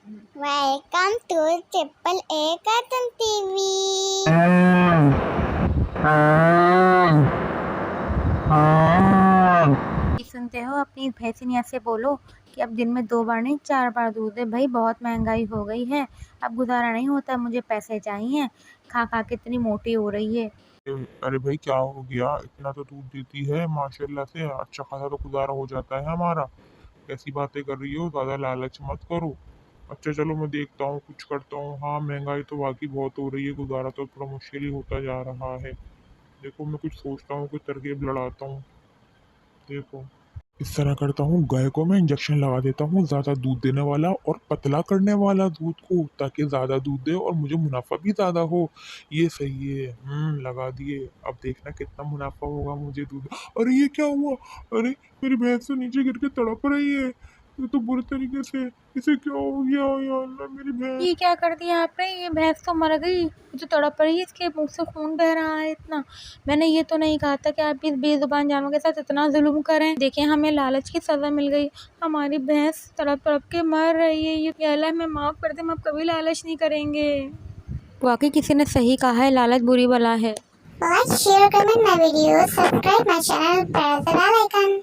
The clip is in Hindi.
Welcome to triple A cartoon TV. सुनते हो, अपनी भैंसिनिया से बोलो कि अब दिन में 2 बार नहीं 4 बार दूध दे। भाई बहुत महंगाई हो गई है, अब गुजारा नहीं होता, मुझे पैसे चाहिए। खा खा के इतनी मोटी हो रही है। अरे भाई क्या हो गया? इतना तो दूध देती है माशाल्लाह से, अच्छा खासा तो गुजारा हो जाता है हमारा। कैसी बातें कर रही हो? ज्यादा लालच मत करो। अच्छा चलो मैं देखता हूँ, कुछ करता हूँ। हाँ महंगाई तो वाकई बहुत हो रही है, गुजारा तो थोड़ा मुश्किल ही होता जा रहा है। देखो मैं कुछ सोचता हूँ, कुछ तरकीब लड़ाता हूँ। देखो इस तरह करता हूँ, गाय को मैं इंजेक्शन लगा देता हूँ ज्यादा दूध देने वाला और पतला करने वाला दूध को, ताकि ज्यादा दूध दे और मुझे मुनाफा भी ज्यादा हो। ये सही है। लगा दिए। अब देखना कितना मुनाफा होगा मुझे दूध। अरे ये क्या हुआ? अरे मेरी भैंस तो नीचे गिर के तड़प रही है। ये तो बुरे तरीके से। इसे क्या हो गया या अल्लाह? मेरी भैंस। ये क्या कर दिया आपने? ये भैंस तो मर गई, ये तो तड़प रही है, इसके मुंह से खून बह रहा है इतना। मैंने ये तो नहीं कहा था कि आप इस बेजुबान जानवर के साथ इतना जुल्म करें। देखें, हमें लालच की सजा मिल गई। हमारी भैंस तड़प तड़प के मर रही है। ये अल्लाह हमें माफ कर दे, हम अब कभी लालच नहीं करेंगे। वाकई किसी ने सही कहा है, लालच बुरी बला है। Like share comment my video, subscribe my channel, press the bell icon.